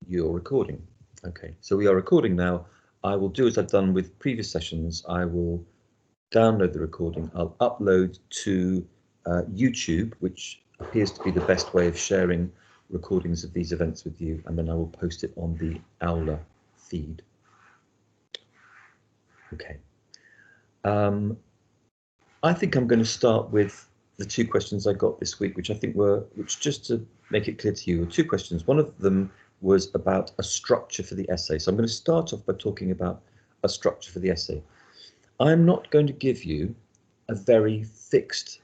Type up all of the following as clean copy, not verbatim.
you're recording. Okay, so we are recording now. I will do as I've done with previous sessions. I will download the recording. I'll upload to YouTube, which appears to be the best way of sharing recordings of these events with you, and then I will post it on the Aula feed. Okay. I think I'm going to start with the two questions I got this week, which just to make it clear to you, were two questions. One of them was about a structure for the essay. So I'm going to start off by talking about a structure for the essay. I'm not going to give you a very fixed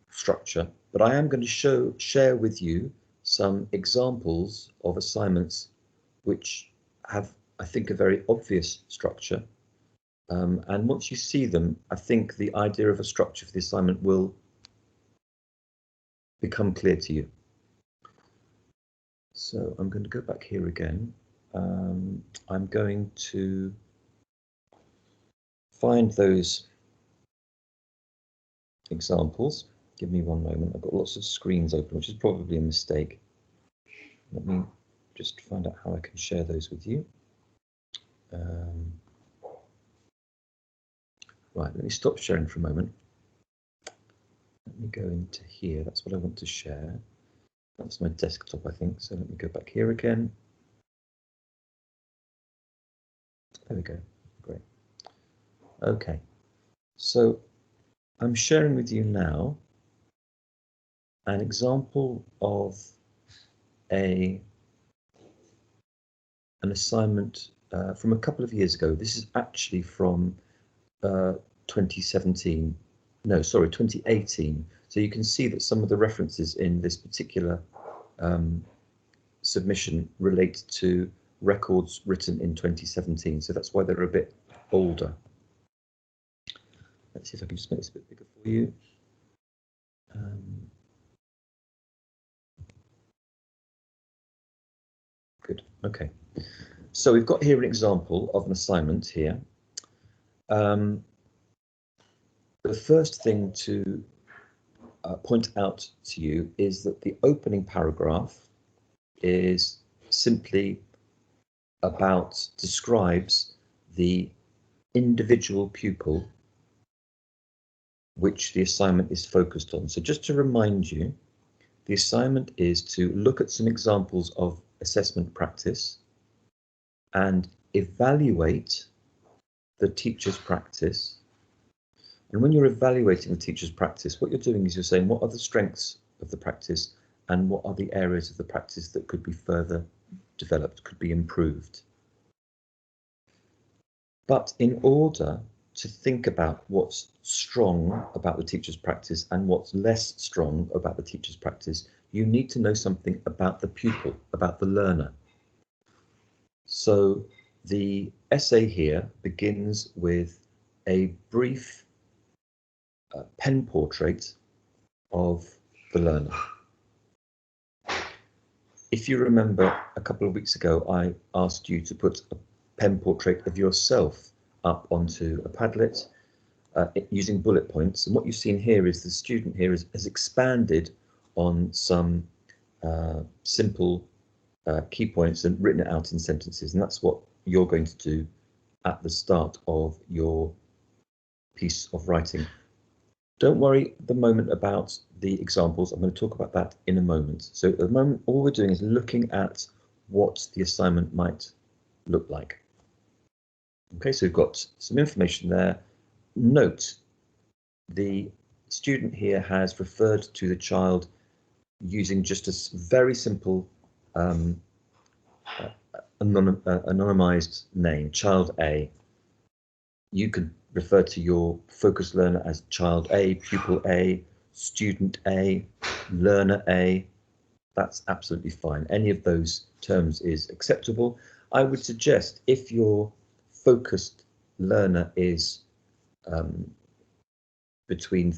structure, but I am going to share with you some examples of assignments which have, I think, a very obvious structure. And once you see them, I think the idea of a structure for the assignment will become clear to you. So I'm going to go back here again. I'm going to find those examples. Give me one moment. I've got lots of screens open, which is probably a mistake. Let me just find out how I can share those with you. Right, let me stop sharing for a moment. Let me go into here. That's what I want to share. That's my desktop, I think. So let me go back here again. There we go. Great. Okay. So I'm sharing with you now an example of an assignment from a couple of years ago. This is actually from 2018. So you can see that some of the references in this particular submission relate to records written in 2017. So that's why they're a bit older. Let's see if I can just make this a bit bigger for you. Good. Okay. So we've got here an example of an assignment here. The first thing to point out to you is that the opening paragraph is simply describes the individual pupil which the assignment is focused on. So just to remind you, the assignment is to look at some examples of assessment practice and evaluate the teacher's practice. And when you're evaluating the teacher's practice, what you're doing is you're saying what are the strengths of the practice and what are the areas of the practice that could be further developed, could be improved. But in order to think about what's strong about the teacher's practice and what's less strong about the teacher's practice, you need to know something about the pupil, about the learner. So the essay here begins with a brief pen portrait of the learner. If you remember, a couple of weeks ago, I asked you to put a pen portrait of yourself up onto a Padlet using bullet points. And what you've seen here is the student here has expanded on some simple key points and written it out in sentences. And that's what you're going to do at the start of your piece of writing. Don't worry at the moment about the examples. I'm going to talk about that in a moment. So at the moment, all we're doing is looking at what the assignment might look like. Okay, so we've got some information there. Note, the student here has referred to the child using just a very simple anonymized name, child A. You could refer to your focused learner as child A, pupil A, student A, learner A. That's absolutely fine. Any of those terms is acceptable. I would suggest if your focused learner is between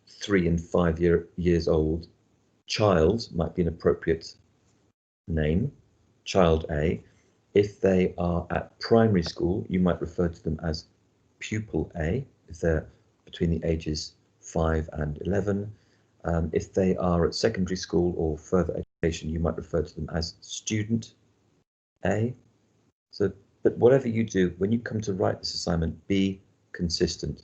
3 and 5 years old, child might be an appropriate name, child A. If they are at primary school, you might refer to them as pupil A, if they're between the ages 5 and 11. If they are at secondary school or further education, you might refer to them as student A. So, but whatever you do, when you come to write this assignment, be consistent.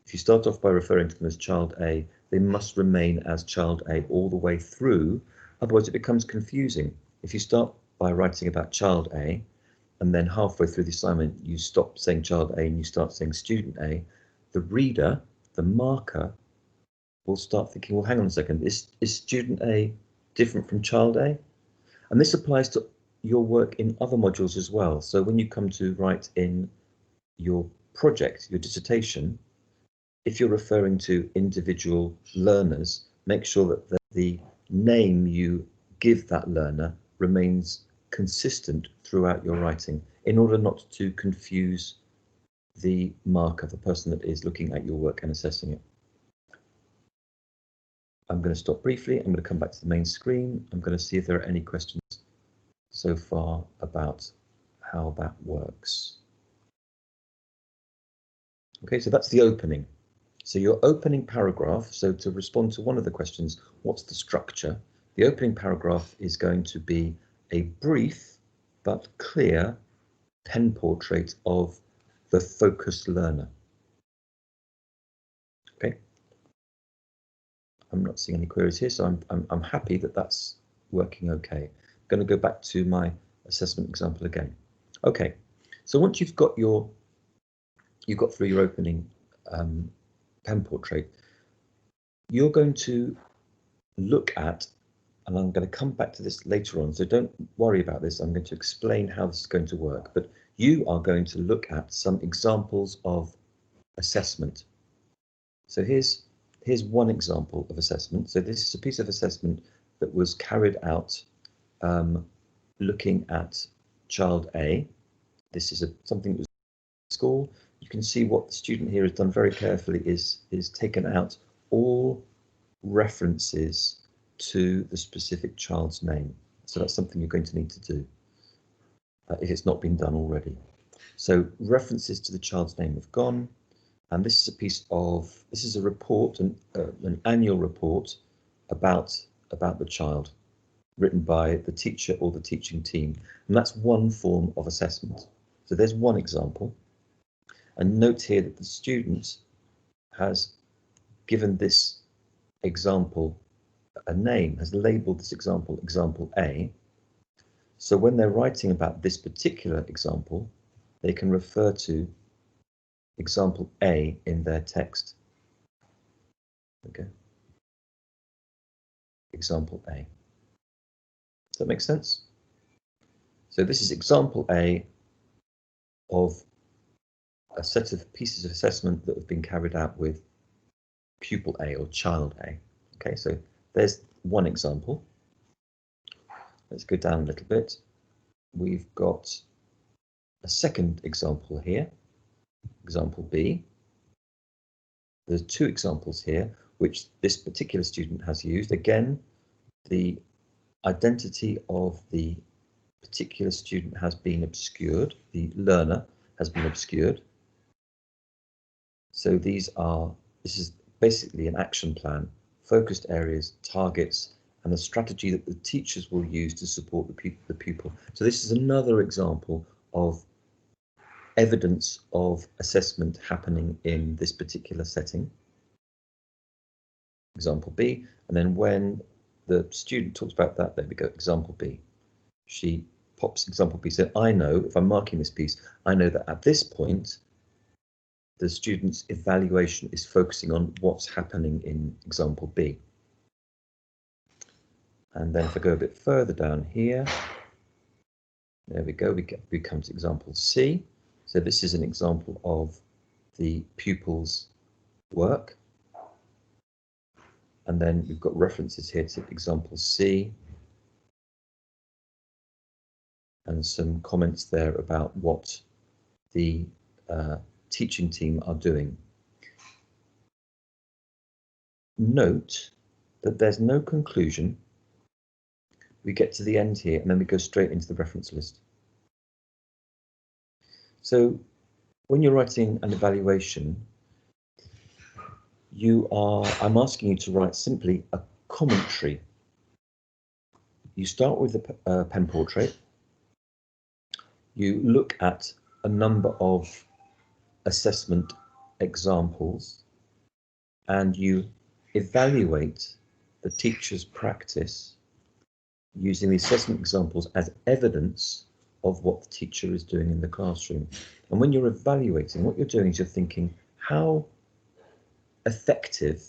If you start off by referring to them as child A, they must remain as child A all the way through, otherwise it becomes confusing. If you start by writing about child A, and then halfway through the assignment you stop saying child A and you start saying student A, the reader, the marker, will start thinking, well, hang on a second, is student A different from child A? And this applies to your work in other modules as well. So when you come to write in your project, your dissertation, if you're referring to individual learners, make sure that the name you give that learner remains consistent throughout your writing in order not to confuse the marker, the person that is looking at your work and assessing it. I'm going to stop briefly. I'm going to come back to the main screen. I'm going to see if there are any questions so far about how that works. Okay, so that's the opening. So your opening paragraph, so to respond to one of the questions, what's the structure? The opening paragraph is going to be a brief but clear pen portrait of the focused learner. Okay. I'm not seeing any queries here, so I'm happy that that's working okay. I'm going to go back to my assessment example again. Okay, so once you've got through your opening pen portrait, you're going to look at, and I'm going to come back to this later on, so don't worry about this. I'm going to explain how this is going to work, but you are going to look at some examples of assessment. So here's one example of assessment. So this is a piece of assessment that was carried out looking at child A. This is something that was in school. You can see what the student here has done very carefully is taken out all references to the specific child's name. So that's something you're going to need to do if it's not been done already. So references to the child's name have gone. And this is a report, an annual report about the child, written by the teacher or the teaching team. And that's one form of assessment. So there's one example. And note here that the student has given this example a name, has labeled this example A. So when they're writing about this particular example, they can refer to example A in their text. Okay. Example A. Does that make sense? So this is example A of a set of pieces of assessment that have been carried out with pupil A or child A. Okay, so there's one example. Let's go down a little bit. We've got a second example here, example B. There's two examples here, which this particular student has used. Again, the identity of the particular student has been obscured. The learner has been obscured. So this is basically an action plan, focused areas, targets, and the strategy that the teachers will use to support the pupil. So this is another example of evidence of assessment happening in this particular setting. Example B, and then when the student talks about that, there we go, example B. She pops example B, so I know, if I'm marking this piece, I know that at this point, the student's evaluation is focusing on what's happening in example B. And then if I go a bit further down here, there we go, we come to example C. So this is an example of the pupil's work. And then we've got references here to example C. And some comments there about what the teaching team are doing. Note that there's no conclusion. We get to the end here and then we go straight into the reference list. So when you're writing an evaluation, I'm asking you to write simply a commentary. You start with the pen portrait, you look at a number of assessment examples and you evaluate the teacher's practice using the assessment examples as evidence of what the teacher is doing in the classroom. And when you're evaluating, what you're doing is you're thinking, how effective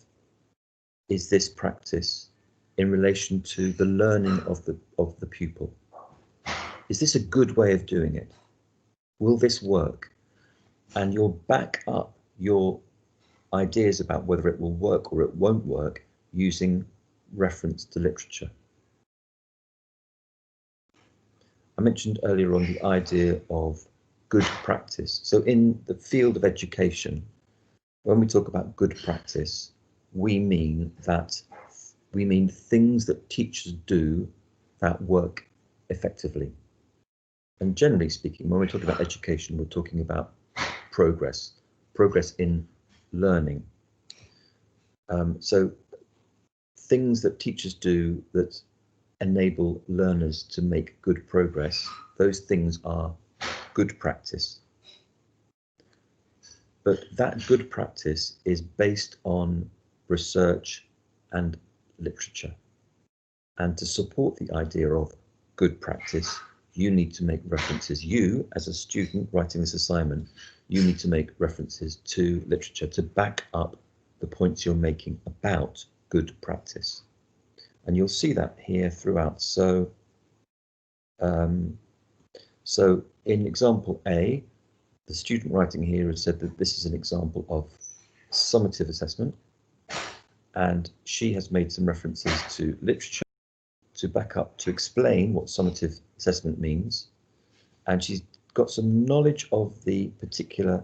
is this practice in relation to the learning of the pupil? Is this a good way of doing it? Will this work? And you'll back up your ideas about whether it will work or it won't work using reference to literature. I mentioned earlier on the idea of good practice. So in the field of education, when we talk about good practice, we mean things that teachers do that work effectively. And generally speaking, when we're talking about education, we're talking about progress in learning. So things that teachers do that enable learners to make good progress, those things are good practice. But that good practice is based on research and literature. And to support the idea of good practice, you need to make references. You, as a student writing this assignment, you need to make references to literature to back up the points you're making about good practice. And you'll see that here throughout. So in example A, the student writing here has said that this is an example of summative assessment, and she has made some references to literature to back up, to explain what summative assessment means, and she's got some knowledge of the particular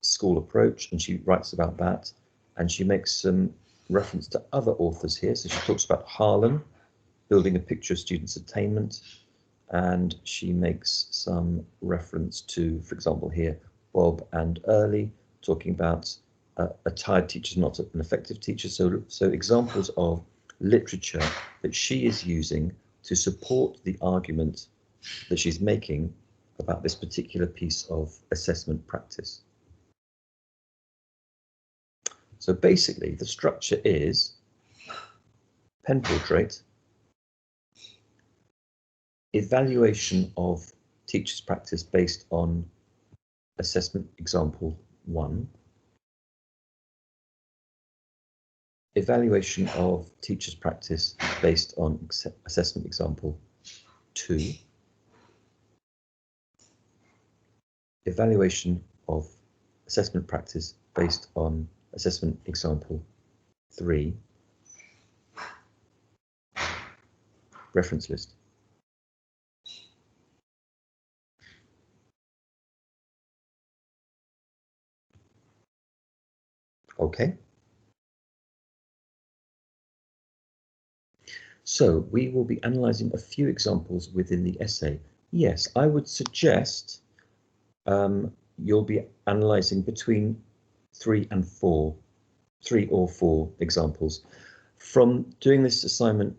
school approach, and she writes about that, and she makes some reference to other authors here. So she talks about Harlan, building a picture of students' attainment, and she makes some reference to, for example, here, Bob and Early, talking about a tired teacher is not an effective teacher. So examples of literature that she is using to support the argument that she's making about this particular piece of assessment practice. So basically, the structure is pen portrait, evaluation of teacher's practice based on assessment example 1, evaluation of teacher's practice based on assessment example 2, evaluation of assessment practice based on assessment example 3, reference list. Okay. So we will be analysing a few examples within the essay. Yes, I would suggest you'll be analysing between 3 or 4 examples. From doing this assignment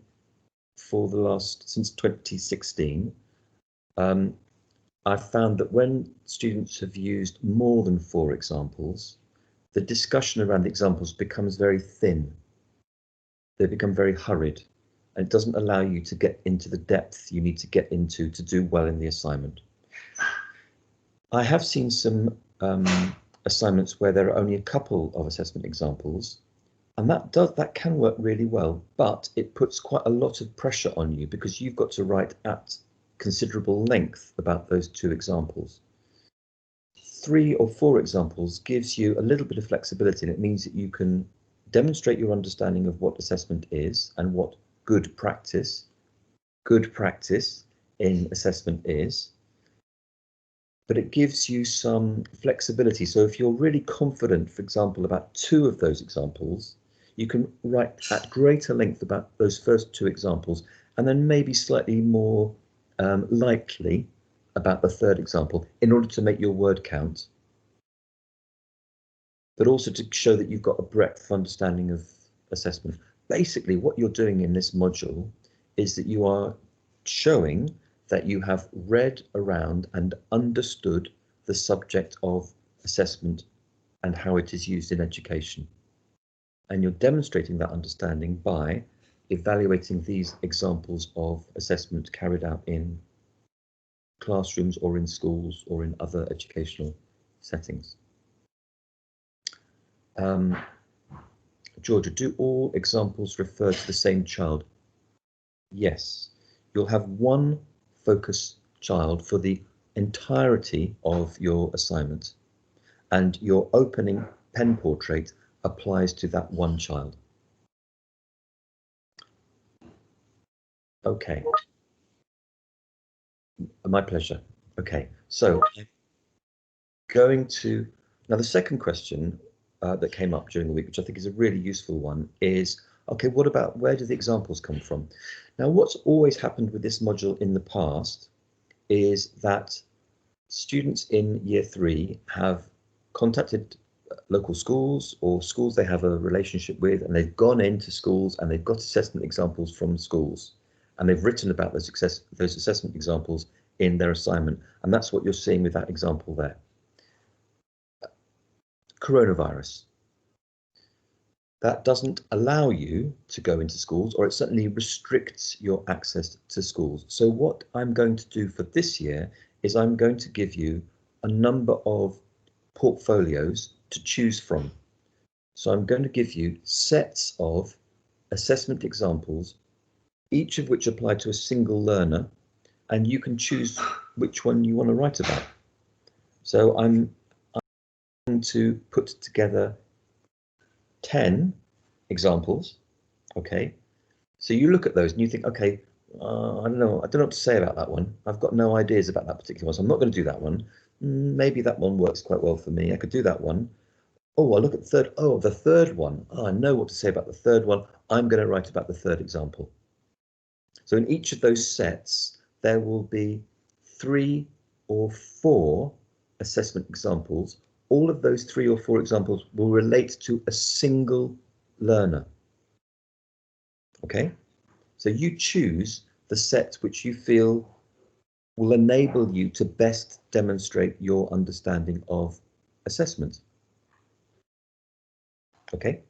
since 2016, I've found that when students have used more than 4 examples, the discussion around the examples becomes very thin. They become very hurried, and it doesn't allow you to get into the depth you need to get into to do well in the assignment. I have seen some assignments where there are only a couple of assessment examples, and that can work really well, but it puts quite a lot of pressure on you because you've got to write at considerable length about those 2 examples. 3 or 4 examples gives you a little bit of flexibility, and it means that you can demonstrate your understanding of what assessment is and what good practice in assessment is, but it gives you some flexibility. So if you're really confident, for example, about 2 of those examples, you can write at greater length about those first 2 examples, and then maybe slightly more lightly about the 3rd example in order to make your word count, but also to show that you've got a breadth of understanding of assessment. Basically, what you're doing in this module is that you are showing that you have read around and understood the subject of assessment and how it is used in education. And you're demonstrating that understanding by evaluating these examples of assessment carried out in classrooms or in schools or in other educational settings. Georgia, do all examples refer to the same child? Yes. You'll have one focus child for the entirety of your assignment, and your opening pen portrait applies to that one child. Okay. My pleasure. Okay, so going to now the second question that came up during the week, which I think is a really useful one, is okay, what about where do the examples come from? Now, what's always happened with this module in the past is that students in year 3 have contacted local schools or schools they have a relationship with, and they've gone into schools and they've got assessment examples from schools, and they've written about those assessment examples in their assignment, and that's what you're seeing with that example there. Coronavirus. That doesn't allow you to go into schools, or it certainly restricts your access to schools. So what I'm going to do for this year is I'm going to give you a number of portfolios to choose from. So I'm going to give you sets of assessment examples, each of which apply to a single learner, and you can choose which one you want to write about. So I'm going to put together 10 examples. Okay, so you look at those and you think, okay, I don't know what to say about that one. I've got no ideas about that particular one, so I'm not going to do that one. Maybe that one works quite well for me. I could do that one. Oh, I look at the third. Oh, the third one. Oh, I know what to say about the third one. I'm going to write about the third example. So in each of those sets, there will be 3 or 4 assessment examples. All of those 3 or 4 examples will relate to a single learner. Okay, so you choose the set which you feel will enable you to best demonstrate your understanding of assessment. Okay,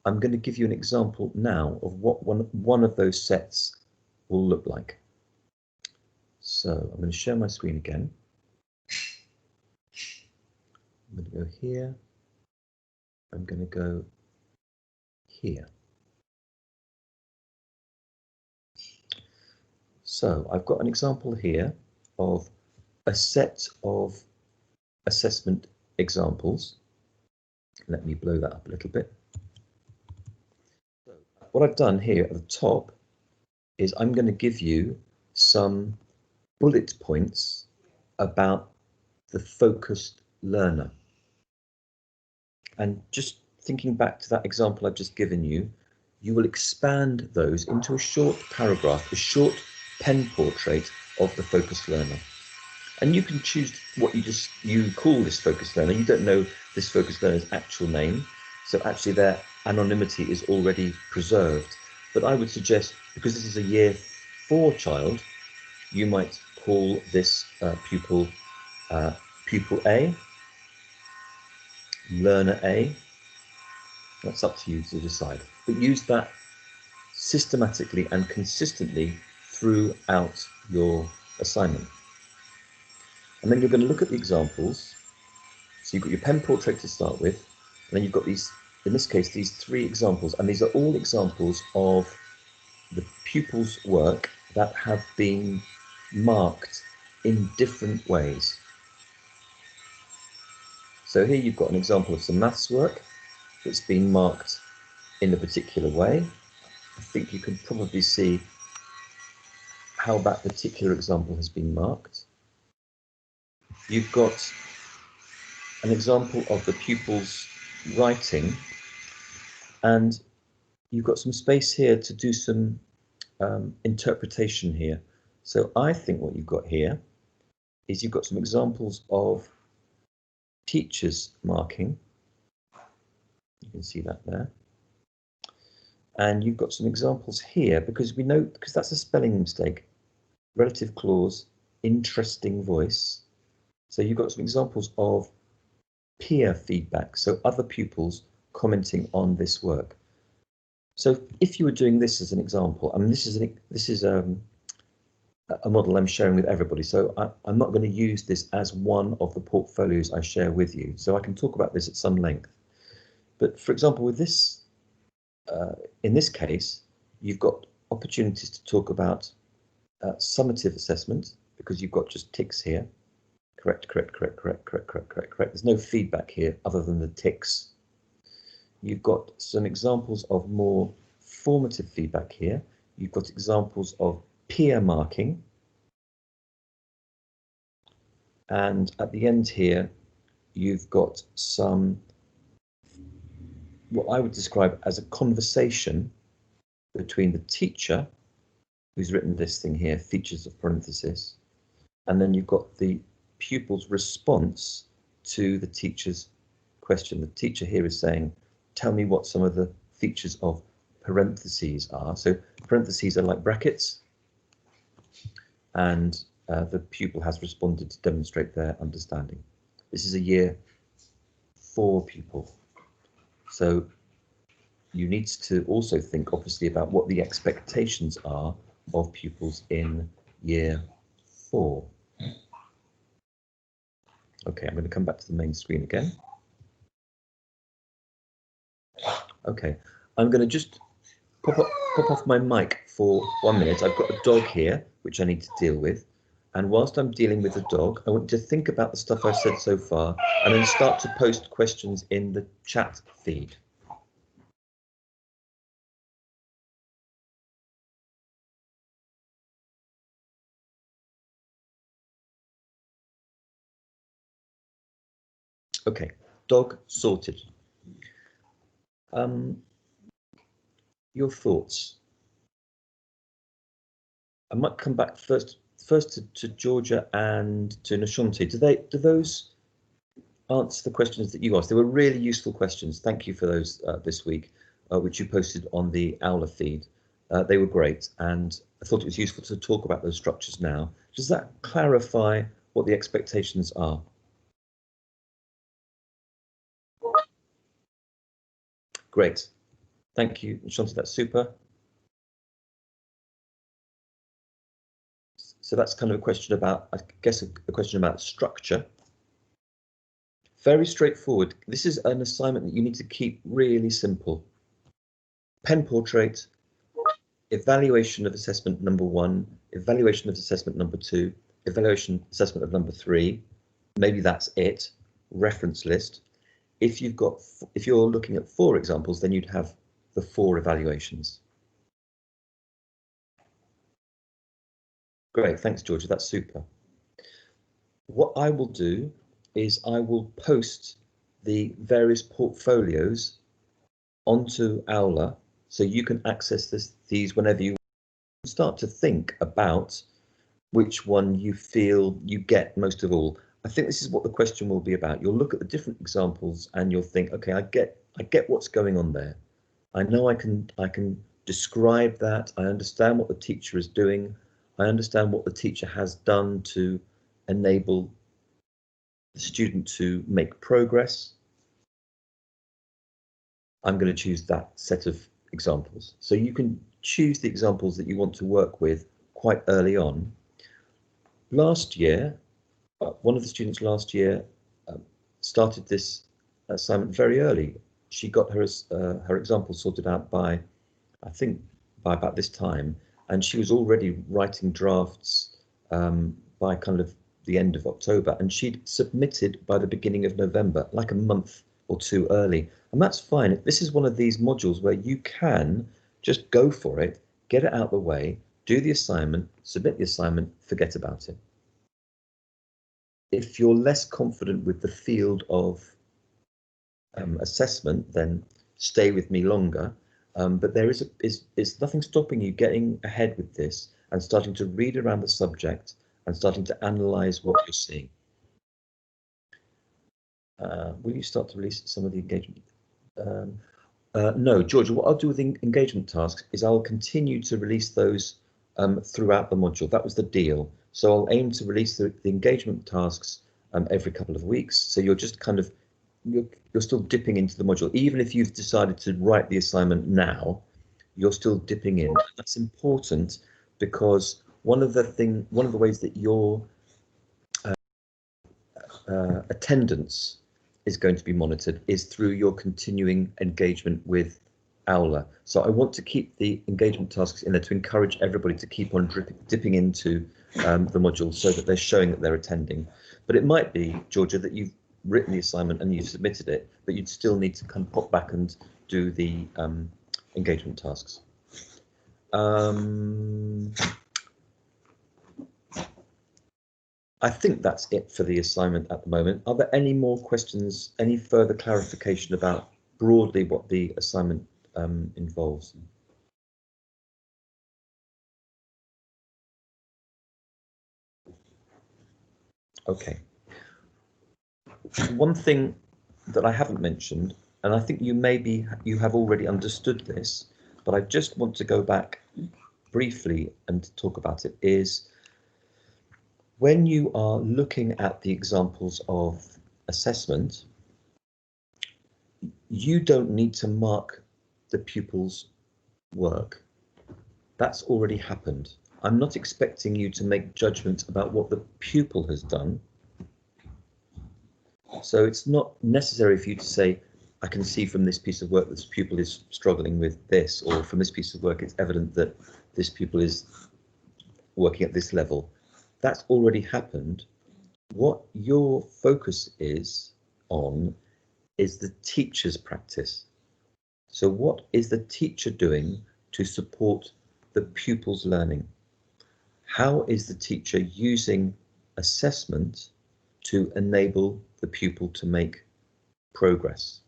I'm going to give you an example now of what one of those sets will look like. So I'm going to share my screen again. I'm going to go here. I'm going to go here. So I've got an example here of a set of assessment examples. Let me blow that up a little bit. So what I've done here at the top is I'm going to give you some bullet points about the focused learner. And just thinking back to that example I've just given you, you will expand those into a short paragraph, a short pen portrait of the focused learner. And you can choose what you call this focused learner. You don't know this focused learner's actual name, so actually their anonymity is already preserved. But I would suggest, because this is a year 4 child, you might call this pupil pupil A, learner A. That's up to you to decide. But use that systematically and consistently throughout your assignment. And then you're going to look at the examples. So you've got your pen portrait to start with, and then you've got these, in this case, these 3 examples, and these are all examples of the pupil's work that have been marked in different ways. So here you've got an example of some maths work that's been marked in a particular way. I think you can probably see how that particular example has been marked. You've got an example of the pupil's writing, and you've got some space here to do some interpretation here. So I think what you've got here is you've got some examples of teachers marking. You can see that there. And you've got some examples here, because we know, because that's a spelling mistake. relative clause, interesting voice. So you've got some examples of peer feedback, so other pupils commenting on this work. So if you were doing this as an example, I mean, this is a model I'm sharing with everybody, so I'm not going to use this as one of the portfolios I share with you, so I can talk about this at some length. But for example, with this, in this case, you've got opportunities to talk about summative assessment, because you've got just ticks here. Correct, correct, correct, correct, correct, correct, correct, correct. There's no feedback here other than the ticks. You've got some examples of more formative feedback here. You've got examples of peer marking. And at the end here, you've got some, what I would describe as a conversation between the teacher, who's written this thing here, features of parenthesis, and then you've got the pupil's response to the teacher's question. The teacher here is saying, tell me what some of the features of parentheses are. So parentheses are like brackets, and the pupil has responded to demonstrate their understanding. This is a year 4 pupil. So you need to also think obviously about what the expectations are of pupils in year 4. Okay, I'm going to come back to the main screen again. Okay, I'm going to just pop off my mic for 1 minute. I've got a dog here, which I need to deal with. And whilst I'm dealing with the dog, I want you to think about the stuff I've said so far and then start to post questions in the chat feed. Okay, dog sorted. Your thoughts. I might come back first to Georgia and to Nishanti. Do those answer the questions that you asked? They were really useful questions. Thank you for those this week, which you posted on the Aula feed. They were great, and I thought it was useful to talk about those structures now. Does that clarify what the expectations are? Great. Thank you, Nishanti, that's super. So that's kind of a question about, I guess, a question about structure. Very straightforward. This is an assignment that you need to keep really simple. Pen portrait, evaluation of assessment number 1, evaluation of assessment number 2, evaluation assessment of number 3. Maybe that's it. Reference list. If you're looking at 4 examples, then you'd have the 4 evaluations. Great, thanks, Georgia. That's super. What I will do is I will post the various portfolios onto Aula, so you can access these whenever you start to think about which one you feel you get most of all. I think this is what the question will be about. You'll look at the different examples and you'll think, okay, I get what's going on there. I know I can describe that. I understand what the teacher is doing. I understand what the teacher has done to enable the student to make progress. I'm going to choose that set of examples. So you can choose the examples that you want to work with quite early on. Last year, one of the students last year started this assignment very early. She got her example sorted out by, I think, by about this time, and she was already writing drafts by kind of the end of October, and she'd submitted by the beginning of November, like a month or 2 early. And that's fine. This is one of these modules where you can just go for it, get it out the way, do the assignment, submit the assignment, forget about it. If you're less confident with the field of assessment, then stay with me longer. But there is nothing stopping you getting ahead with this and starting to read around the subject and starting to analyse what you're seeing. Will you start to release some of the engagement? No, Georgia, what I'll do with the engagement tasks is I'll continue to release those throughout the module. That was the deal. So I'll aim to release the engagement tasks every couple of weeks. So you're just kind of, you're still dipping into the module. Even if you've decided to write the assignment now, you're still dipping in. That's important because one of the ways that your attendance is going to be monitored is through your continuing engagement with Aula. So I want to keep the engagement tasks in there to encourage everybody to keep on dipping into the module so that they're showing that they're attending. But it might be, Georgia, that you've written the assignment and you've submitted it, but you'd still need to come pop back and do the engagement tasks. I think that's it for the assignment at the moment. Are there any more questions, any further clarification about broadly what the assignment involves? Okay. One thing that I haven't mentioned, and I think you have already understood this, but I just want to go back briefly and talk about it, is when you are looking at the examples of assessment, you don't need to mark the pupil's work. That's already happened. I'm not expecting you to make judgments about what the pupil has done. So it's not necessary for you to say, I can see from this piece of work that this pupil is struggling with this, or from this piece of work it's evident that this pupil is working at this level. That's already happened. What your focus is on is the teacher's practice. So what is the teacher doing to support the pupil's learning? How is the teacher using assessment to enable the pupil to make progress?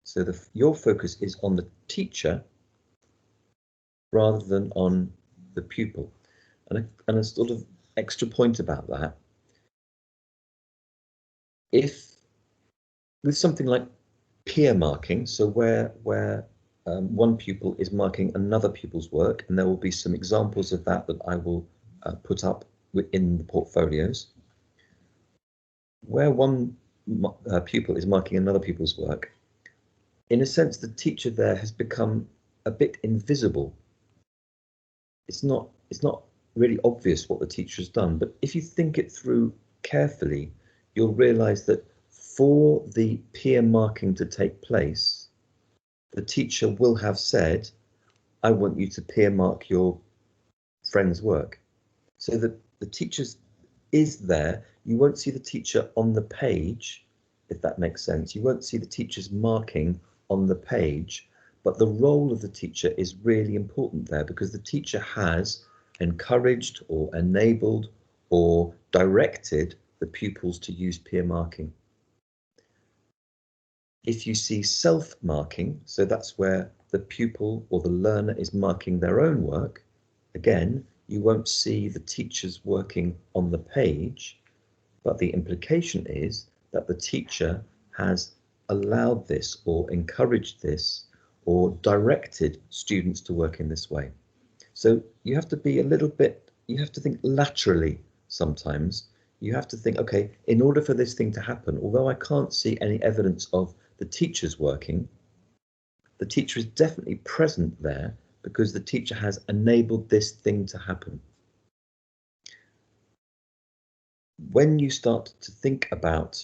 So your focus is on the rather than on the pupil. And a sort of extra point about that, if with something like peer marking, so where one pupil is marking another pupil's work, and there will be some examples of that I will put up in the portfolios, where one pupil is marking another pupil's work, in a sense the teacher there has become a bit invisible. It's not really obvious what the teacher has done, but if you think it through carefully, you'll realize that for the peer marking to take place, the teacher will have said, I want you to peer mark your friend's work. So that the teacher is there. You won't see the teacher on the page, if that makes sense. You won't see the teacher's marking on the page, but the role of the teacher is really important there, because the teacher has encouraged or enabled or directed the pupils to use peer marking. If you see self-marking, so that's where the pupil or the learner is marking their own work, again, you won't see the teachers working on the page, but the implication is that the teacher has allowed this or encouraged this or directed students to work in this way. So you have to be a little bit, you have to think laterally sometimes. You have to think, okay, in order for this thing to happen, although I can't see any evidence of the teacher's working, the teacher is definitely present there because the teacher has enabled this thing to happen. When you start to think about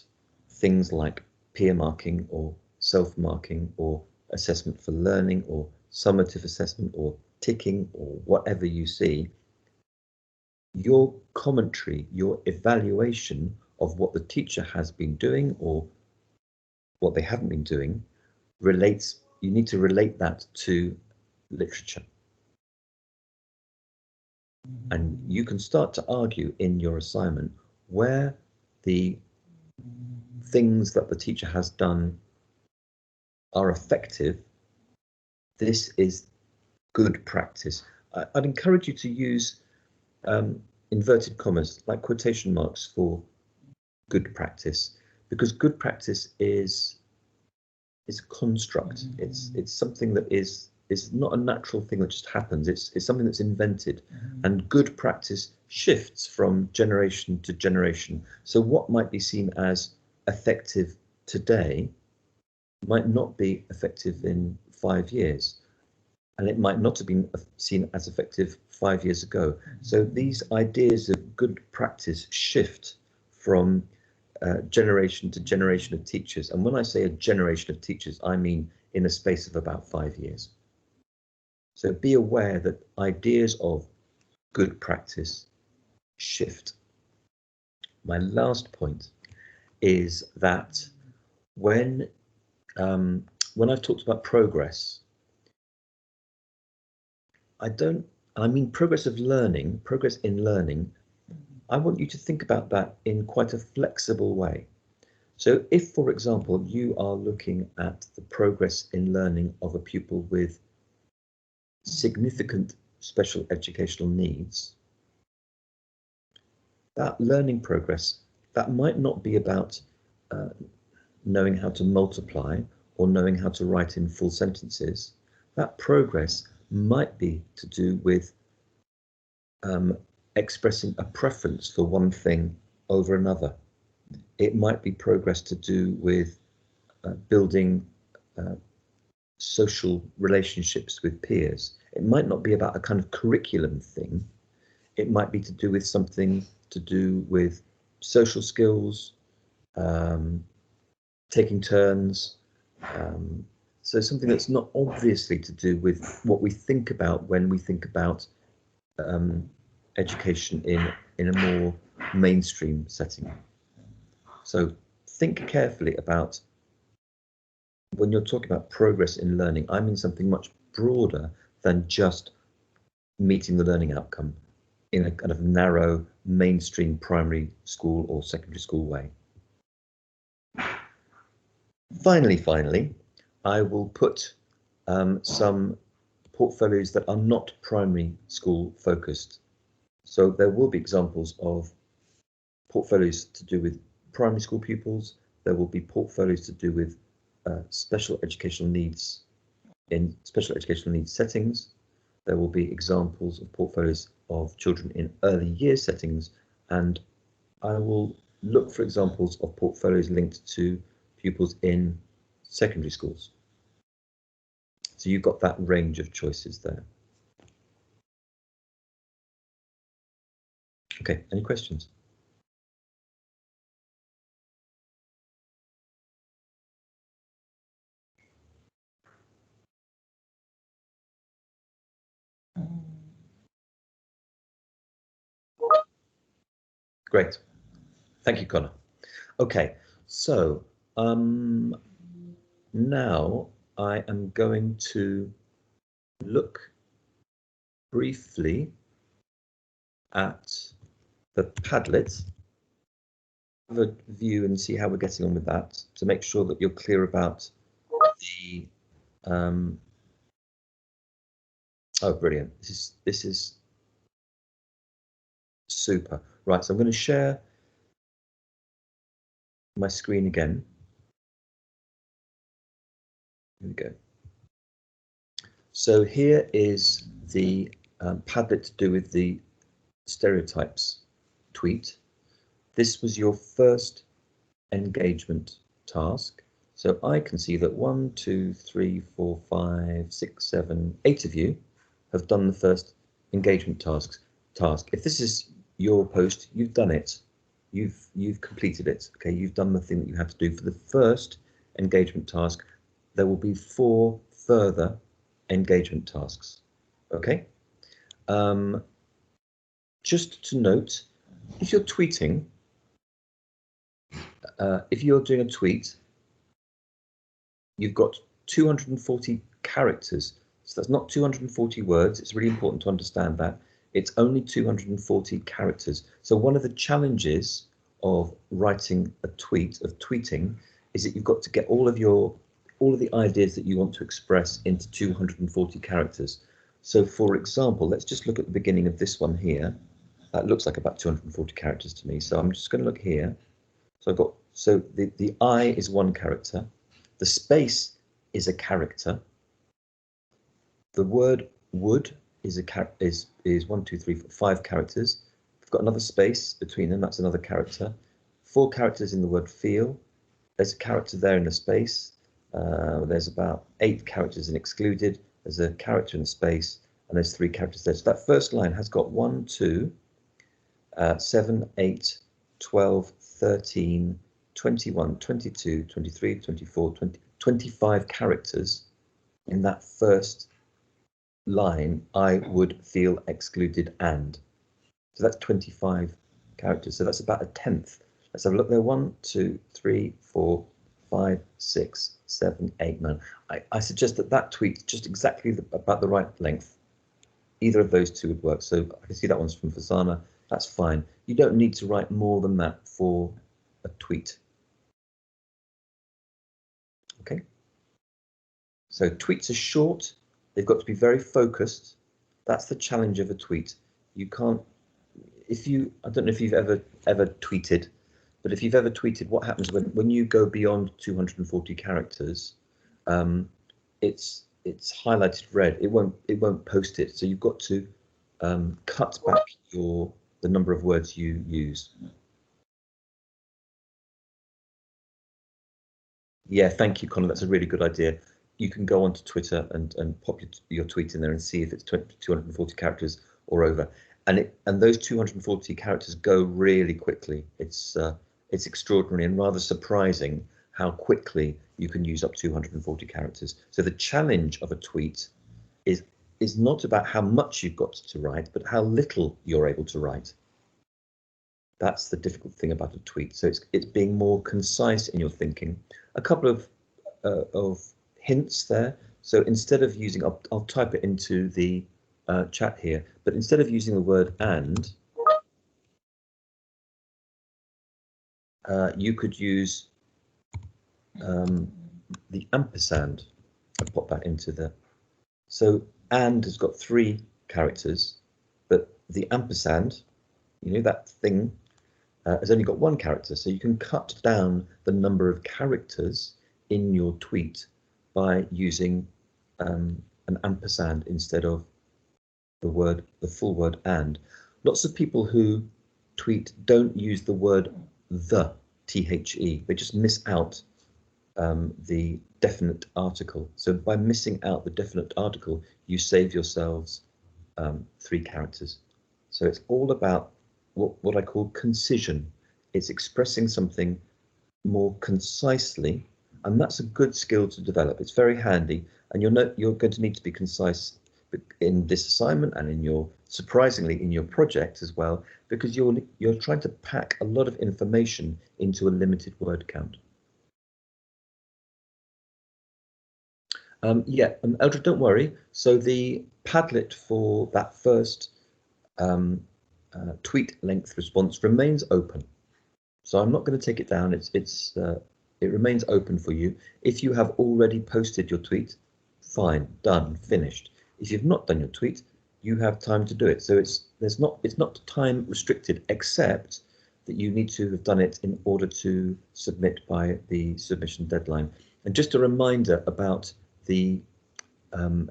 things like peer marking or self-marking or assessment for learning or summative assessment or ticking or whatever you see, your commentary, your evaluation of what the teacher has been doing or what they haven't been doing relates, you need to relate that to literature. And you can start to argue in your assignment where the things that the teacher has done are effective. This is good practice. I'd encourage you to use inverted commas, like quotation marks, for good practice, because good practice is a construct. It's something that is is not a natural thing that just happens. It's something that's invented, and good practice shifts from generation to generation. So what might be seen as effective today might not be effective in 5 years, and it might not have been seen as effective 5 years ago. So these ideas of good practice shift from generation to generation of teachers. And when I say a generation of teachers, I mean in a space of about 5 years. So be aware that ideas of good practice shift. My last point is that when I've talked about progress, I mean progress of learning, progress in learning, I want you to think about that in quite a flexible way. So if, for example, you are looking at the progress in learning of a pupil with significant special educational needs, that learning progress, that might not be about knowing how to multiply or knowing how to write in full sentences. That progress might be to do with expressing a preference for one thing over another. It might be progress to do with building social relationships with peers. It might not be about a kind of curriculum thing. It might be to do with something to do with social skills, taking turns. So something that's not obviously to do with what we think about when we think about education in a more mainstream setting. So think carefully about when you're talking about progress in learning, I mean something much broader than just meeting the learning outcome in a kind of narrow mainstream primary school or secondary school way. Finally, I will put some portfolios that are not primary school focused. So there will be examples of portfolios to do with primary school pupils. There will be portfolios to do with special educational needs in special educational needs settings. There will be examples of portfolios of children in early years settings, and I will look for examples of portfolios linked to pupils in secondary schools. So you've got that range of choices there. Okay, any questions? Great. Thank you, Connor. Okay, so now I am going to look briefly at the Padlet, have a view and see how we're getting on with that to make sure that you're clear about the oh, brilliant. This is super. Right, so I'm going to share my screen again. Here we go. So here is the Padlet to do with the stereotypes tweet. This was your first engagement task. So I can see that 1, 2, 3, 4, 5, 6, 7, 8 of you have done the first engagement task. If this is your post, you've done it. You've completed it. Okay, you've done the thing that you have to do for the first engagement task. There will be 4 further engagement tasks. Okay. Just to note, if you're tweeting, if you're doing a tweet, you've got 240 characters. So that's not 240 words. It's really important to understand that. It's only 240 characters. So one of the challenges of writing a tweet, of tweeting, is that you've got to get all of the ideas that you want to express into 240 characters. So for example, let's just look at the beginning of this one here. That looks like about 240 characters to me. So I'm just going to look here. So I've got, so the I is 1 character. The space is a character. The word would is is 1, 2, 3, 4, 5 characters. We've got another space between them, that's another character. 4 characters in the word feel. There's a character there in the space. There's about 8 characters in excluded. There's a character in the space, and there's 3 characters there. So that first line has got 1, 2, 7, 8, 12, 13, 21, 22, 23, 24, 20, 25 characters in that first line. I would feel excluded and. So that's 25 characters. So that's about a tenth. Let's have a look there. 1, 2, 3, 4, 5, 6, 7, 8, 9. I suggest that tweet's just exactly about the right length. Either of those two would work. So I can see that one's from Fasana. That's fine. You don't need to write more than that for a tweet. Okay. So tweets are short. They've got to be very focused. That's the challenge of a tweet. You can't, I don't know if you've ever tweeted, but if you've ever tweeted, what happens when you go beyond 240 characters, it's highlighted red. It won't post it. So you've got to cut back the number of words you use. Yeah, thank you, Connor. That's a really good idea. You can go onto Twitter and pop your tweet in there and see if it's 240 characters or over. And those 240 characters go really quickly. It's extraordinary and rather surprising how quickly you can use up 240 characters. So the challenge of a tweet is not about how much you've got to write, but how little you're able to write. That's the difficult thing about a tweet. So it's being more concise in your thinking. A couple of hints there. So instead of using, I'll type it into the chat here, but instead of using the word and, you could use the ampersand. I'll pop that into the. So and has got 3 characters, but the ampersand, you know, that thing, has only got 1 character. So you can cut down the number of characters in your tweet by using an ampersand instead of the full word and. Lots of people who tweet don't use the word the, the. They just miss out the definite article. So by missing out the definite article, you save yourselves 3 characters. So it's all about what I call concision. It's expressing something more concisely, and that's a good skill to develop. It's very handy, and you're going to need to be concise in this assignment and surprisingly in your project as well, because you're trying to pack a lot of information into a limited word count. Eldred, don't worry. So the Padlet for that first tweet length response remains open. So I'm not going to take it down. It remains open for you. If you have already posted your tweet, fine, done, finished. If you've not done your tweet, you have time to do it. So it's not time restricted, except that you need to have done it in order to submit by the submission deadline. And just a reminder about the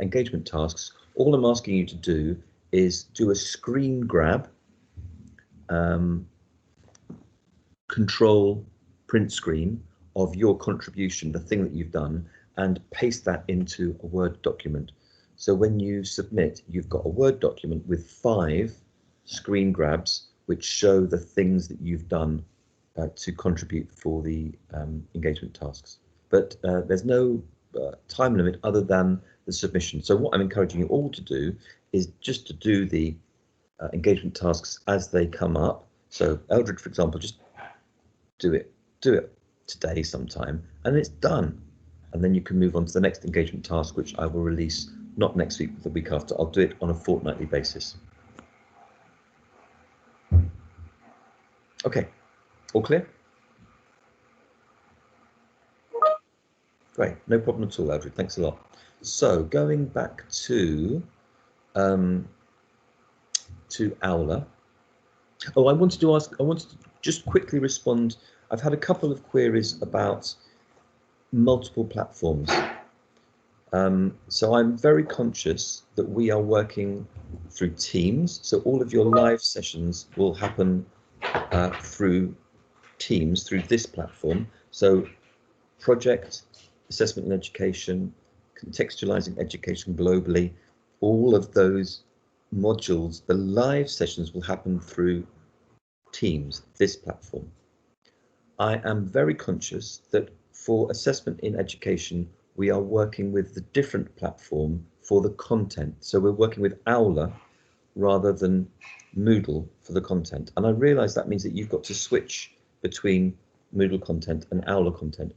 engagement tasks. All I'm asking you to do is do a screen grab, control print screen of your contribution, the thing that you've done, and paste that into a Word document. So when you submit, you've got a Word document with 5 screen grabs which show the things that you've done to contribute for the engagement tasks. But there's no time limit other than the submission. So what I'm encouraging you all to do is just to do the engagement tasks as they come up. So Eldred, for example, just do it today sometime, and it's done. And then you can move on to the next engagement task, which I will release not next week, but the week after. I'll do it on a fortnightly basis. Okay, all clear? Great, no problem at all, Eldred. Thanks a lot. So going back to Aula. Oh, I wanted to just quickly respond. I've had a couple of queries about multiple platforms. So I'm very conscious that we are working through Teams. So all of your live sessions will happen through Teams, through this platform. So project, assessment and education, contextualizing education globally, all of those modules, the live sessions will happen through Teams, this platform. I am very conscious that for assessment in education, we are working with the different platform for the content. So we're working with Aula rather than Moodle for the content. And I realise that means that you've got to switch between Moodle content and Aula content.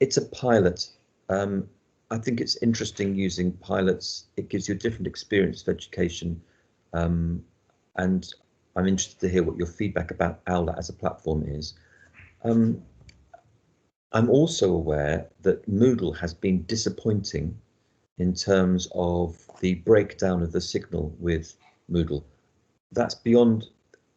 It's a pilot. I think it's interesting using pilots. It gives you a different experience of education. And I'm interested to hear what your feedback about Aula as a platform is. I'm also aware that Moodle has been disappointing in terms of the breakdown of the signal with Moodle. That's beyond,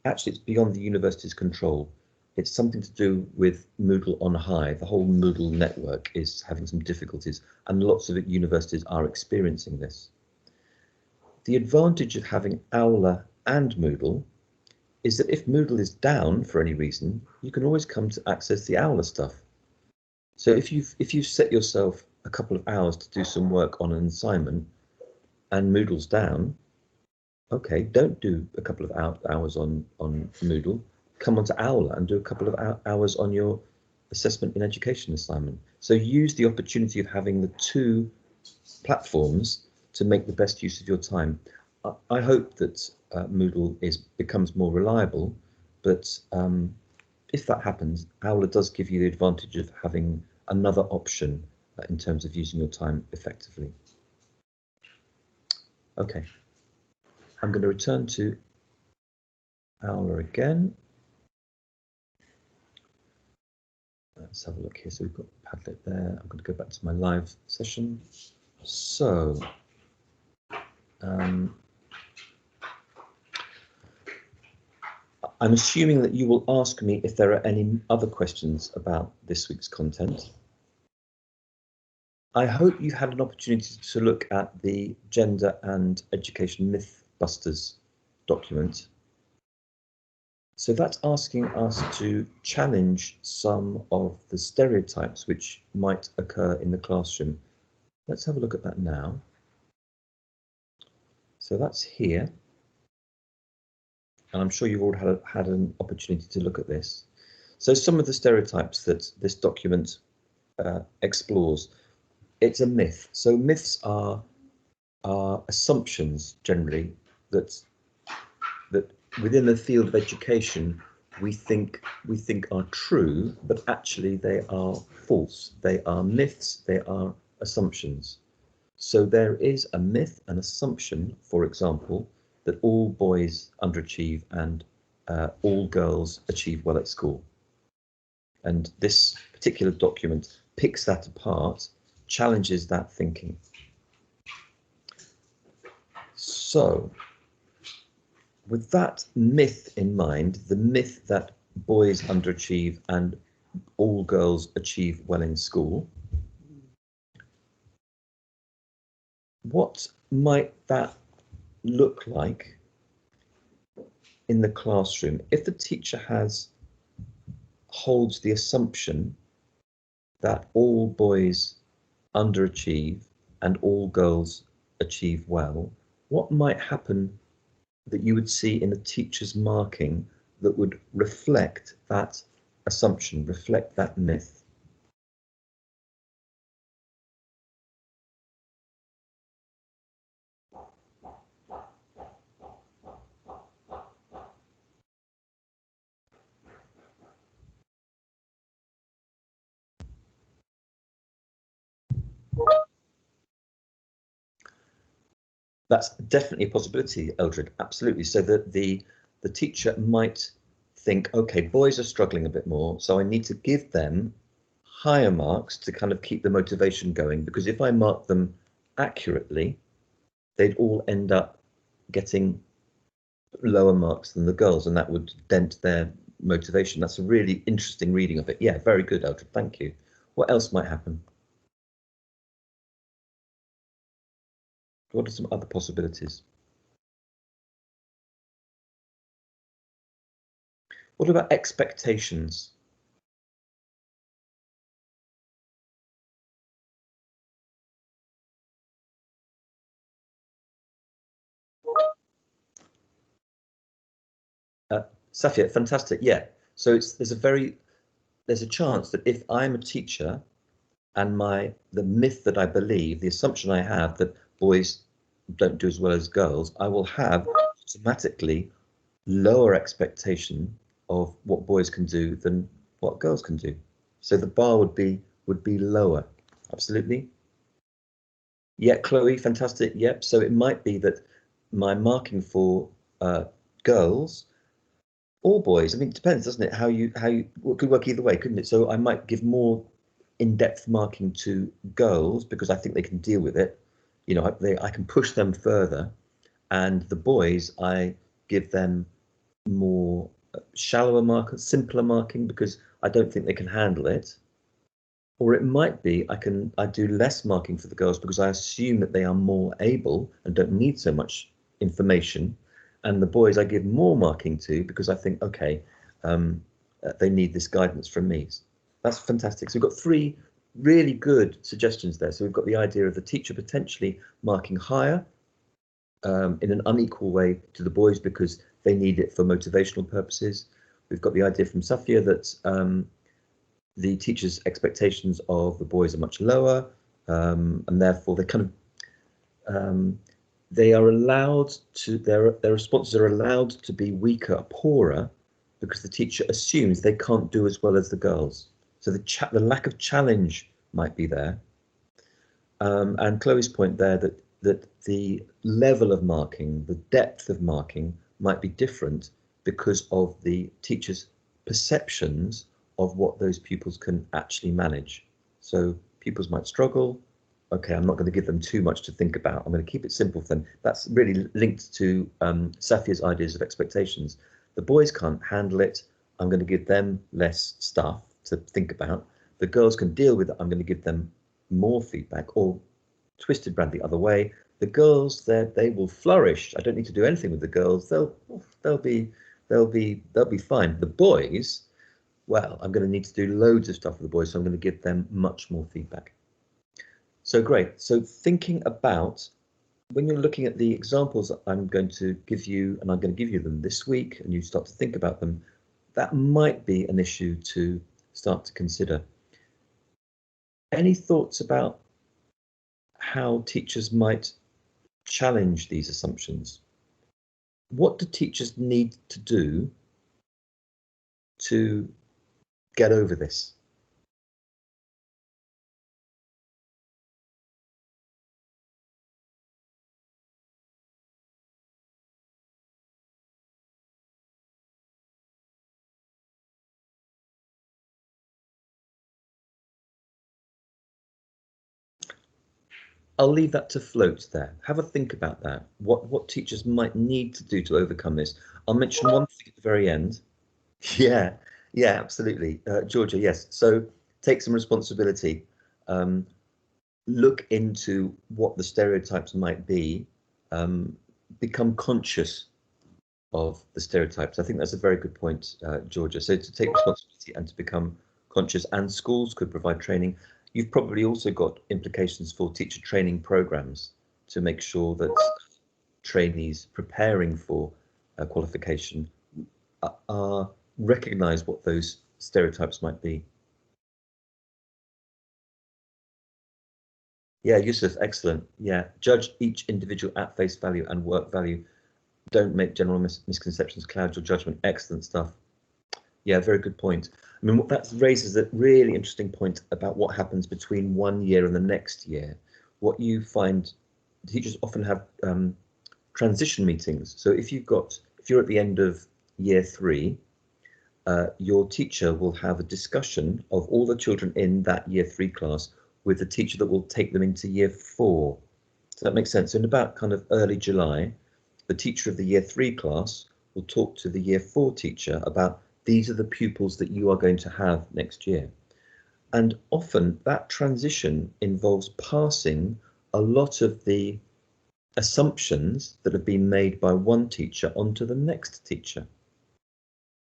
actually it's beyond the university's control. It's something to do with Moodle on high. The whole Moodle network is having some difficulties and lots of universities are experiencing this. The advantage of having Aula and Moodle is that if Moodle is down for any reason, you can always come to access the Aula stuff. So if you've set yourself a couple of hours to do some work on an assignment and Moodle's down, okay, don't do a couple of hours on Moodle. Come onto Aula and do a couple of hours on your assessment in education assignment. So use the opportunity of having the two platforms to make the best use of your time. I hope that Moodle becomes more reliable, but if that happens, Aula does give you the advantage of having another option in terms of using your time effectively. Okay, I'm going to return to Aula again. Let's have a look here. So we've got Padlet there. I'm going to go back to my live session. So I'm assuming that you will ask me if there are any other questions about this week's content. I hope you had an opportunity to look at the Gender and Education Mythbusters document. So that's asking us to challenge some of the stereotypes which might occur in the classroom. Let's have a look at that now. So that's here. And I'm sure you've all had an opportunity to look at this. So some of the stereotypes that this document explores. It's a myth. So myths are assumptions generally that within the field of education we think are true, but actually they are false. They are myths, they are assumptions. So there is a myth, an assumption, for example, that all boys underachieve and all girls achieve well at school. And this particular document picks that apart, challenges that thinking. So with that myth in mind, the myth that boys underachieve and all girls achieve well in school, what might that look like in the classroom if the teacher holds the assumption that all boys underachieve and all girls achieve well? What might happen that you would see in a teacher's marking that would reflect that assumption, reflect that myth? That's definitely a possibility, Eldred, absolutely. So that the teacher might think, okay, boys are struggling a bit more, so I need to give them higher marks to kind of keep the motivation going, because if I mark them accurately, they'd all end up getting lower marks than the girls, and that would dent their motivation. That's a really interesting reading of it. Yeah, very good, Eldred, thank you. What else might happen? What are some other possibilities? What about expectations? Safia, fantastic. Yeah. So there's a chance that if I'm a teacher and the myth that I believe, the assumption I have that boys don't do as well as girls, I will have automatically lower expectation of what boys can do than what girls can do. So the bar would be lower. Absolutely. Yeah, Chloe, fantastic. Yep. So it might be that my marking for girls or boys, I mean, it depends, doesn't it? It could work either way, couldn't it? So I might give more in-depth marking to girls because I think they can deal with it. You know, I can push them further, and the boys, I give them more shallower marking, simpler marking because I don't think they can handle it. Or it might be I do less marking for the girls because I assume that they are more able and don't need so much information. And the boys I give more marking to because I think, okay, they need this guidance from me. That's fantastic. So we've got three really good suggestions there. So we've got the idea of the teacher potentially marking higher in an unequal way to the boys because they need it for motivational purposes. We've got the idea from Safia that the teachers' expectations of the boys are much lower, and therefore they are allowed to their responses are allowed to be weaker, poorer, because the teacher assumes they can't do as well as the girls. So the lack of challenge might be there. And Chloe's point there that the level of marking, the depth of marking might be different because of the teacher's perceptions of what those pupils can actually manage. So pupils might struggle. Okay, I'm not going to give them too much to think about. I'm going to keep it simple for them. That's really linked to Safia's ideas of expectations. The boys can't handle it. I'm going to give them less stuff to think about. The girls can deal with it. I'm going to give them more feedback, or twisted round the other way. The girls, they will flourish. I don't need to do anything with the girls. They'll be fine. The boys, well, I'm going to need to do loads of stuff with the boys, so I'm going to give them much more feedback. So great. So thinking about when you're looking at the examples that I'm going to give you, and I'm going to give you them this week, and you start to think about them, that might be an issue to start to consider. Any thoughts about how teachers might challenge these assumptions? What do teachers need to do to get over this? I'll leave that to float there. Have a think about that. What teachers might need to do to overcome this. I'll mention one thing at the very end. Yeah, yeah, absolutely. Georgia, yes. So take some responsibility. Look into what the stereotypes might be. Become conscious of the stereotypes. I think that's a very good point, Georgia. So to take responsibility and to become conscious, and schools could provide training. You've probably also got implications for teacher training programs to make sure that trainees preparing for qualification are recognise what those stereotypes might be. Yeah, Yusuf, excellent. Yeah, judge each individual at face value and work value. Don't make general misconceptions cloud your judgment. Excellent stuff. Yeah, very good point. I mean, that raises a really interesting point about what happens between one year and the next year. What you find, teachers often have transition meetings. So if you're at the end of year 3, your teacher will have a discussion of all the children in that year 3 class with the teacher that will take them into year 4. Does that make sense? So in about kind of early July, the teacher of the year 3 class will talk to the year 4 teacher about these are the pupils that you are going to have next year. And often that transition involves passing a lot of the assumptions that have been made by one teacher onto the next teacher.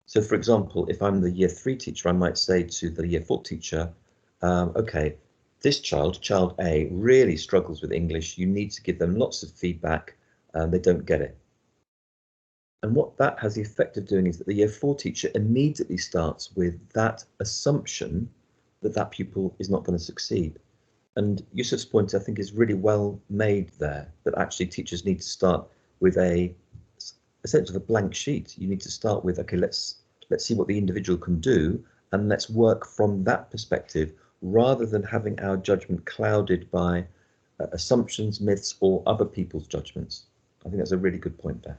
So, for example, if I'm the year 3 teacher, I might say to the year 4 teacher, okay, this child A, really struggles with English. You need to give them lots of feedback. They don't get it. And what that has the effect of doing is that the year 4 teacher immediately starts with that assumption that that pupil is not going to succeed. And Yusuf's point, I think, is really well made there, that actually teachers need to start with a sense of a blank sheet. You need to start with, okay, let's see what the individual can do, and let's work from that perspective, rather than having our judgment clouded by assumptions, myths, or other people's judgments. I think that's a really good point there.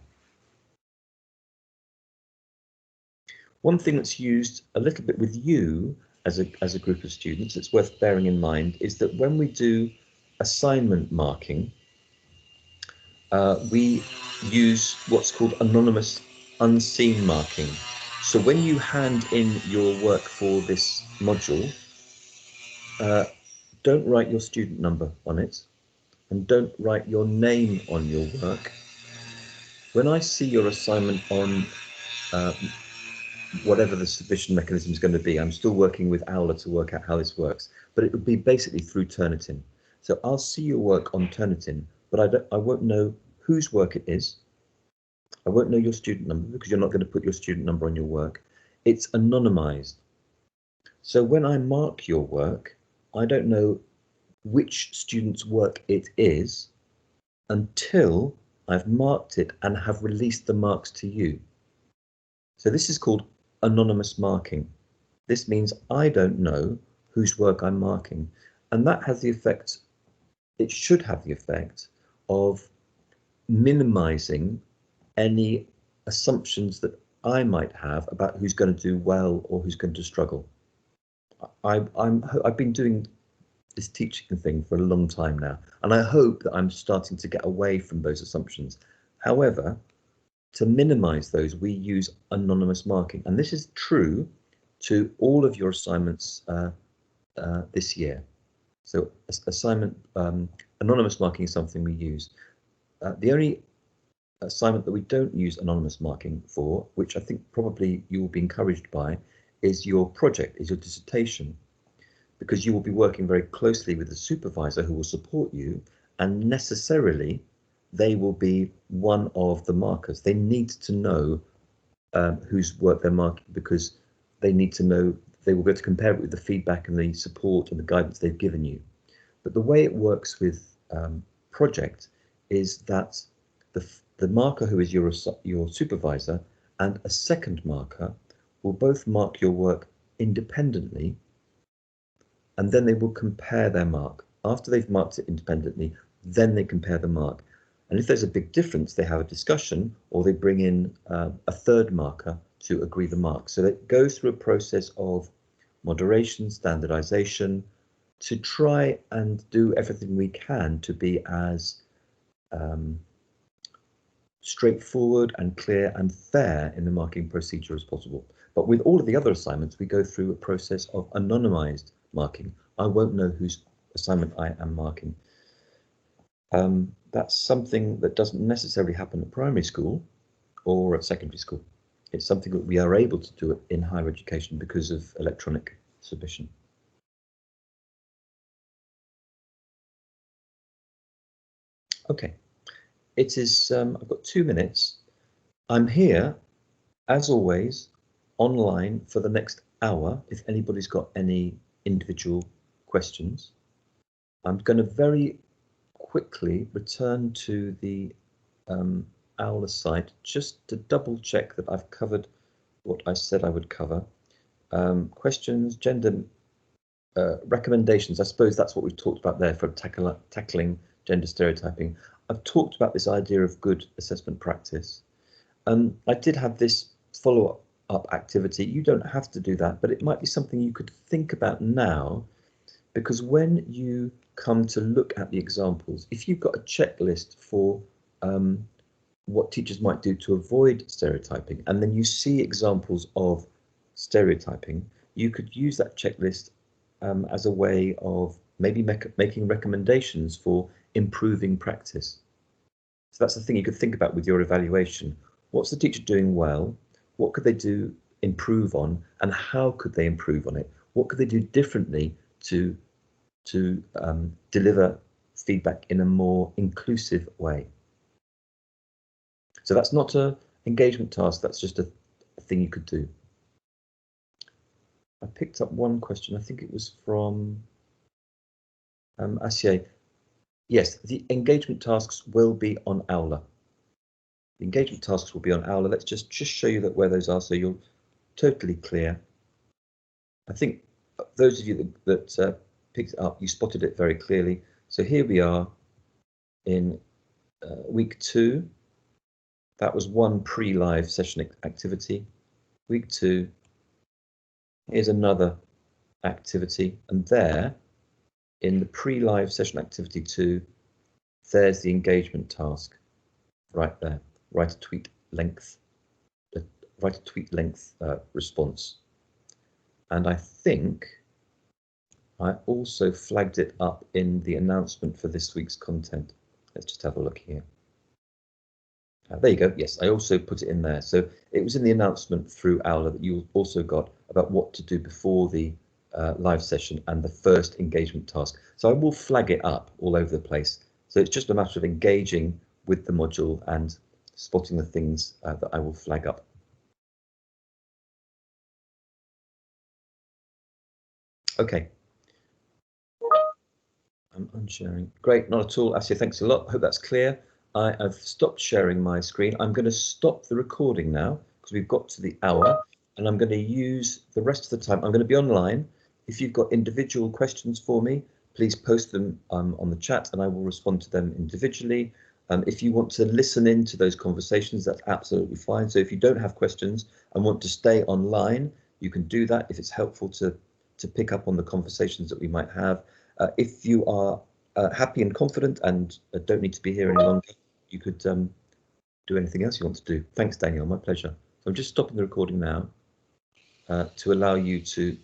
One thing that's used a little bit with you as a group of students, it's worth bearing in mind, is that when we do assignment marking, we use what's called anonymous unseen marking. So when you hand in your work for this module, don't write your student number on it, and don't write your name on your work. When I see your assignment on whatever the submission mechanism is going to be, I'm still working with Owler to work out how this works, but it would be basically through Turnitin. So I'll see your work on Turnitin, but I won't know whose work it is. I won't know your student number, because you're not going to put your student number on your work. It's anonymized. So when I mark your work, I don't know which student's work it is until I've marked it and have released the marks to you. So this is called anonymous marking. This means I don't know whose work I'm marking, and that has the effect, it should have the effect of minimizing any assumptions that I might have about who's going to do well or who's going to struggle. I've been doing this teaching thing for a long time now, and I hope that I'm starting to get away from those assumptions. However, to minimize those, we use anonymous marking, and this is true to all of your assignments this year. So assignment anonymous marking is something we use. The only assignment that we don't use anonymous marking for, which I think probably you will be encouraged by, is your project, is your dissertation, because you will be working very closely with the supervisor who will support you, and necessarily they will be one of the markers. They need to know whose work they're marking, because they need to know, they will be able to compare it with the feedback and the support and the guidance they've given you. But the way it works with project is that the marker who is your supervisor and a second marker will both mark your work independently, and then they will compare their mark. After they've marked it independently, then they compare the mark. And if there's a big difference, they have a discussion, or they bring in a third marker to agree the mark. So it goes through a process of moderation, standardization, to try and do everything we can to be as straightforward and clear and fair in the marking procedure as possible. But with all of the other assignments, we go through a process of anonymized marking. I won't know whose assignment I am marking. That's something that doesn't necessarily happen at primary school or at secondary school. It's something that we are able to do in higher education because of electronic submission. Okay, it is, I've got 2 minutes. I'm here, as always, online for the next hour if anybody's got any individual questions. I'm going to very quickly return to the Owler site just to double check that I've covered what I said I would cover. Questions, gender recommendations, I suppose that's what we've talked about there for tackling gender stereotyping. I've talked about this idea of good assessment practice. I did have this follow-up activity. You don't have to do that, but it might be something you could think about now, because when you come to look at the examples, if you've got a checklist for what teachers might do to avoid stereotyping, and then you see examples of stereotyping, you could use that checklist as a way of maybe making recommendations for improving practice. So that's the thing you could think about with your evaluation. What's the teacher doing well? What could they improve on, and how could they improve on it? What could they do differently to deliver feedback in a more inclusive way? So that's not an engagement task, that's just a thing you could do. I picked up one question, I think it was from Asier. Yes, the engagement tasks will be on Aula. The engagement tasks will be on Aula. Let's just show you that where those are, so you're totally clear. I think those of you that picked it up, you spotted it very clearly. So here we are in week 2. That was one pre-live session activity. Week 2, here's another activity, and there, in the pre-live session activity 2, there's the engagement task, right there. Write a tweet length response. And I think I also flagged it up in the announcement for this week's content. Let's just have a look here. There you go. Yes, I also put it in there. So it was in the announcement through Aula that you also got about what to do before the live session and the first engagement task. So I will flag it up all over the place. So it's just a matter of engaging with the module and spotting the things that I will flag up. Okay. I'm unsharing. Great, not at all. Asya, thanks a lot. I hope that's clear. I have stopped sharing my screen. I'm going to stop the recording now because we've got to the hour, and I'm going to use the rest of the time. I'm going to be online. If you've got individual questions for me, please post them on the chat and I will respond to them individually. If you want to listen in to those conversations, that's absolutely fine. So if you don't have questions and want to stay online, you can do that if it's helpful to pick up on the conversations that we might have. If you are happy and confident and don't need to be here any longer, you could do anything else you want to do. Thanks, Daniel, my pleasure. So I'm just stopping the recording now to allow you to